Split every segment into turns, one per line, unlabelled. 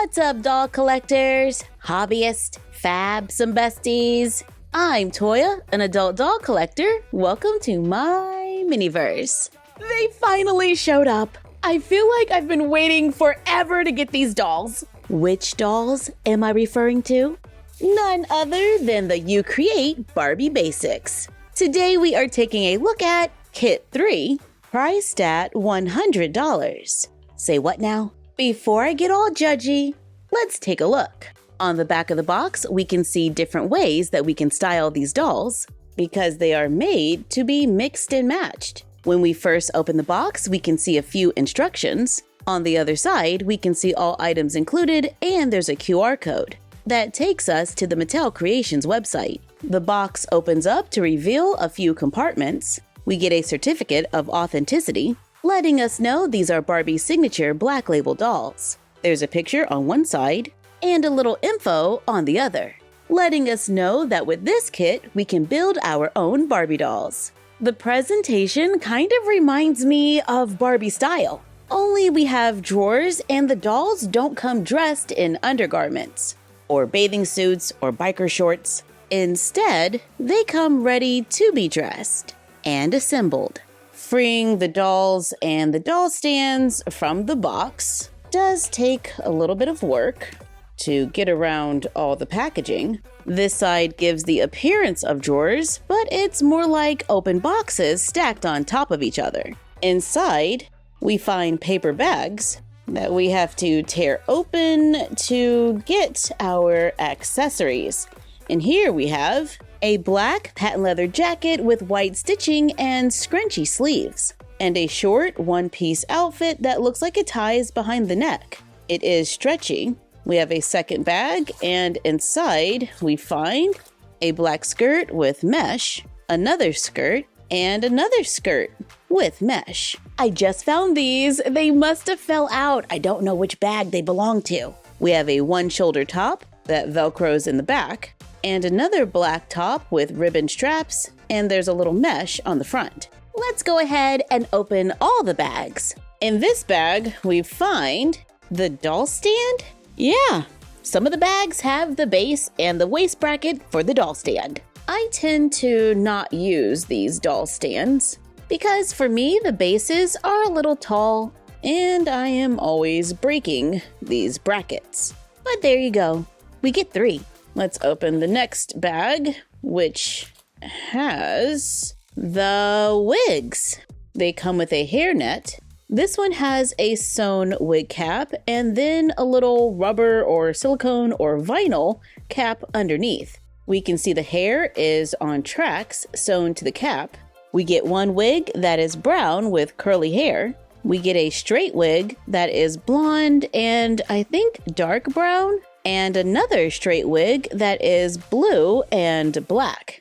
What's up, doll collectors, hobbyists, fab, some besties? I'm Toya, an adult doll collector. Welcome to my miniverse. They finally showed up. I feel like I've been waiting forever to get these dolls. Which dolls am I referring to? None other than the Create Barbie Basics. Today we are taking a look at Kit 3, priced at $100. Say what now? Before I get all judgy, let's take a look. On the back of the box, we can see different ways that we can style these dolls because they are made to be mixed and matched. When we first open the box, we can see a few instructions. On the other side, we can see all items included, and there's a QR code that takes us to the Mattel Creations website. The box opens up to reveal a few compartments. We get a certificate of authenticity, letting us know these are Barbie's signature black label dolls. There's a picture on one side and a little info on the other, letting us know that with this kit, we can build our own Barbie dolls. The presentation kind of reminds me of Barbie style, only we have drawers and the dolls don't come dressed in undergarments or bathing suits or biker shorts. Instead, they come ready to be dressed and assembled. Freeing the dolls and the doll stands from the box does take a little bit of work to get around all the packaging. This side gives the appearance of drawers, but it's more like open boxes stacked on top of each other. Inside, we find paper bags that we have to tear open to get our accessories. And here we have a black patent leather jacket with white stitching and scrunchy sleeves, and a short one-piece outfit that looks like it ties behind the neck. It is stretchy. We have a second bag, and inside we find a black skirt with mesh, another skirt, and another skirt with mesh. I just found these. They must have fell out. I don't know which bag they belong to. We have a one-shoulder top that velcros in the back, and another black top with ribbon straps, and there's a little mesh on the front. Let's go ahead and open all the bags. In this bag, we find the doll stand. Yeah, some of the bags have the base and the waist bracket for the doll stand. I tend to not use these doll stands because for me, the bases are a little tall and I am always breaking these brackets. But there you go, we get 3. Let's open the next bag, which has the wigs. They come with a hairnet. This one has a sewn wig cap and then a little rubber or silicone or vinyl cap underneath. We can see the hair is on tracks sewn to the cap. We get one wig that is brown with curly hair. We get a straight wig that is blonde and I think dark brown, and another straight wig that is blue and black.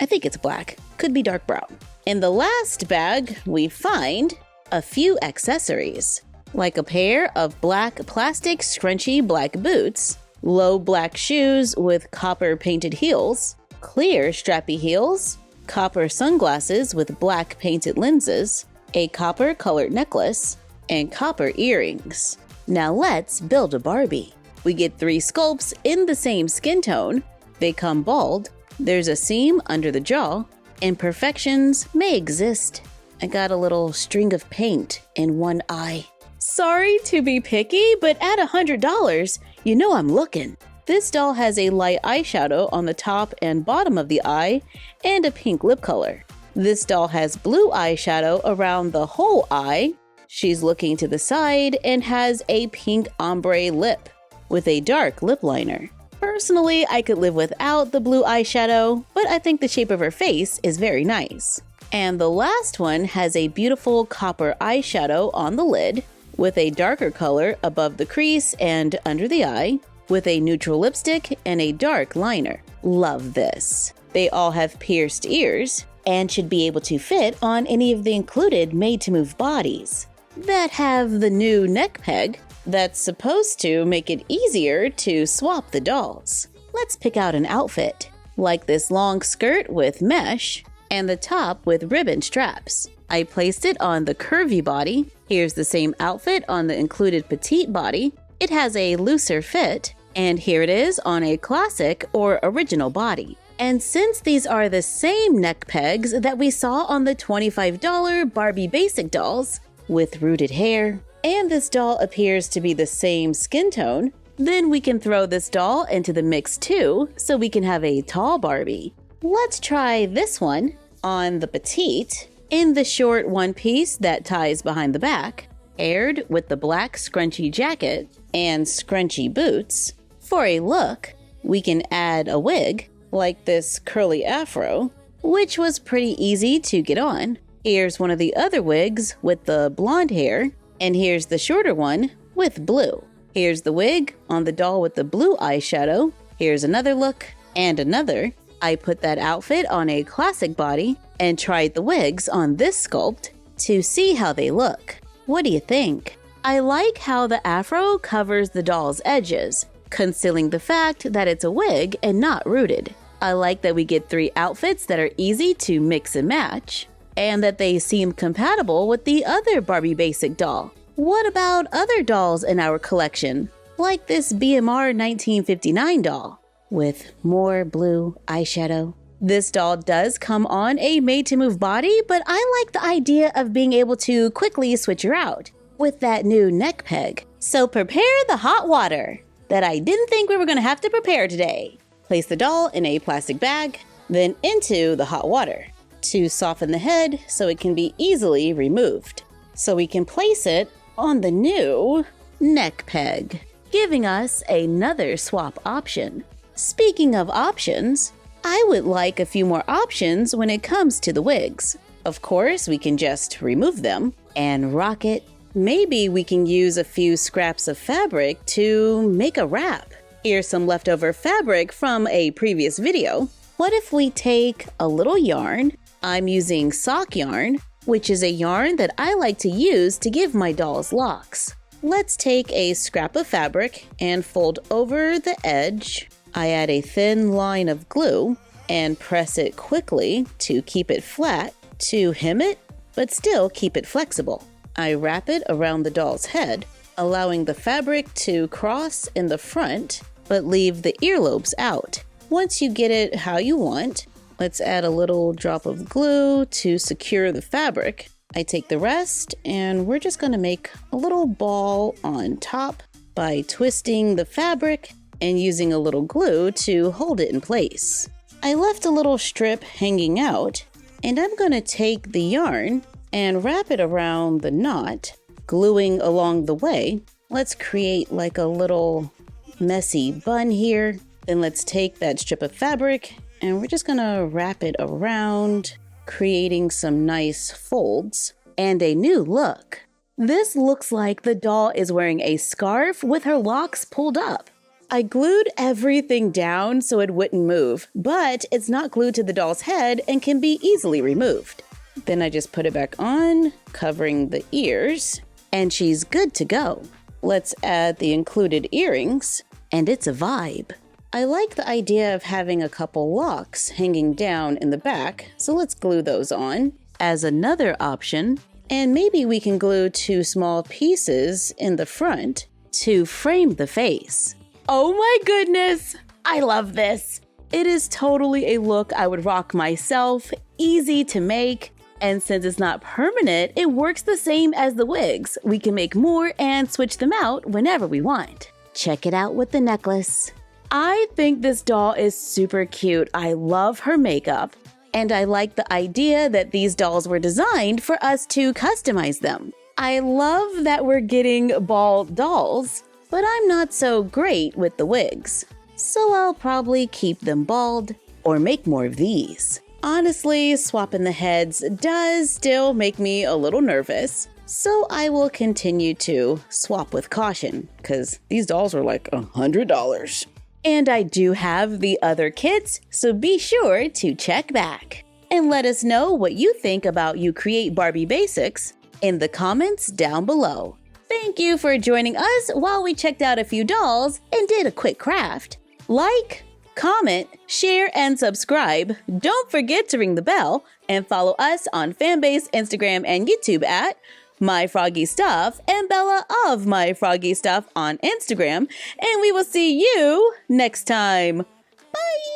I think it's black, could be dark brown. In the last bag, we find a few accessories, like a pair of black plastic scrunchy black boots, low black shoes with copper painted heels, clear strappy heels, copper sunglasses with black painted lenses, a copper colored necklace, and copper earrings. Now let's build a Barbie. We get 3 sculpts in the same skin tone. They come bald. There's a seam under the jaw. Imperfections may exist. I got a little string of paint in one eye. Sorry to be picky, but at $100, you know I'm looking. This doll has a light eyeshadow on the top and bottom of the eye and a pink lip color. This doll has blue eyeshadow around the whole eye. She's looking to the side and has a pink ombre lip with a dark lip liner. Personally, I could live without the blue eyeshadow, but I think the shape of her face is very nice. And the last one has a beautiful copper eyeshadow on the lid, with a darker color above the crease and under the eye, with a neutral lipstick and a dark liner. Love this. They all have pierced ears and should be able to fit on any of the included made-to-move bodies that have the new neck peg that's supposed to make it easier to swap the dolls. Let's pick out an outfit, like this long skirt with mesh and the top with ribbon straps. I placed it on the curvy body. Here's the same outfit on the included petite body. it has a looser fit, and here it is on a classic or original body. And since these are the same neck pegs that we saw on the $25 Barbie Basic dolls, with rooted hair, and this doll appears to be the same skin tone, then we can throw this doll into the mix too, so we can have a tall Barbie. Let's try this one on the petite, in the short one piece that ties behind the back, paired with the black scrunchy jacket and scrunchy boots. For a look, we can add a wig, like this curly afro, which was pretty easy to get on. Here's one of the other wigs with the blonde hair, and here's the shorter one with blue. Here's the wig on the doll with the blue eyeshadow. Here's another look, and another. I put that outfit on a classic body and tried the wigs on this sculpt to see how they look. What do you think? I like how the afro covers the doll's edges, concealing the fact that it's a wig and not rooted. I like that we get 3 outfits that are easy to mix and match, and that they seem compatible with the other Barbie Basic doll. What about other dolls in our collection, like this BMR 1959 doll, with more blue eyeshadow? This doll does come on a made-to-move body, but I like the idea of being able to quickly switch her out with that new neck peg. So prepare the hot water that I didn't think we were going to have to prepare today. Place the doll in a plastic bag, then into the hot water to soften the head so it can be easily removed. So we can place it on the new neck peg, giving us another swap option. Speaking of options, I would like a few more options when it comes to the wigs. Of course, we can just remove them and rock it. Maybe we can use a few scraps of fabric to make a wrap. Here's some leftover fabric from a previous video. What if we take a little yarn? I'm using sock yarn, which is a yarn that I like to use to give my dolls locks. Let's take a scrap of fabric and fold over the edge. I add a thin line of glue and press it quickly to keep it flat, to hem it, but still keep it flexible. I wrap it around the doll's head, allowing the fabric to cross in the front, but leave the earlobes out. Once you get it how you want, let's add a little drop of glue to secure the fabric. I take the rest, and we're just going to make a little ball on top by twisting the fabric and using a little glue to hold it in place. I left a little strip hanging out, and I'm going to take the yarn and wrap it around the knot, gluing along the way. Let's create like a little messy bun here. Then let's take that strip of fabric and we're just going to wrap it around, creating some nice folds and a new look. This looks like the doll is wearing a scarf with her locks pulled up. I glued everything down so it wouldn't move, but it's not glued to the doll's head and can be easily removed. Then I just put it back on, covering the ears, and she's good to go. Let's add the included earrings, and it's a vibe. I like the idea of having a couple locks hanging down in the back, so let's glue those on as another option. And maybe we can glue 2 small pieces in the front to frame the face. Oh my goodness! I love this! It is totally a look I would rock myself, easy to make, and since it's not permanent, it works the same as the wigs. We can make more and switch them out whenever we want. Check it out with the necklace. I think this doll is super cute. I love her makeup, and I like the idea that these dolls were designed for us to customize them. I love that we're getting bald dolls, but I'm not so great with the wigs, so I'll probably keep them bald or make more of these. Honestly, swapping the heads does still make me a little nervous, so I will continue to swap with caution, because these dolls are like $100. And I do have the other kits, so be sure to check back. And let us know what you think about You Create Barbie Basics in the comments down below. Thank you for joining us while we checked out a few dolls and did a quick craft. Like, comment, share, and subscribe. Don't forget to ring the bell and follow us on Fanbase, Instagram, and YouTube at MyFroggyStuff and Bella of MyFroggyStuff on Instagram, and we will see you next time. Bye!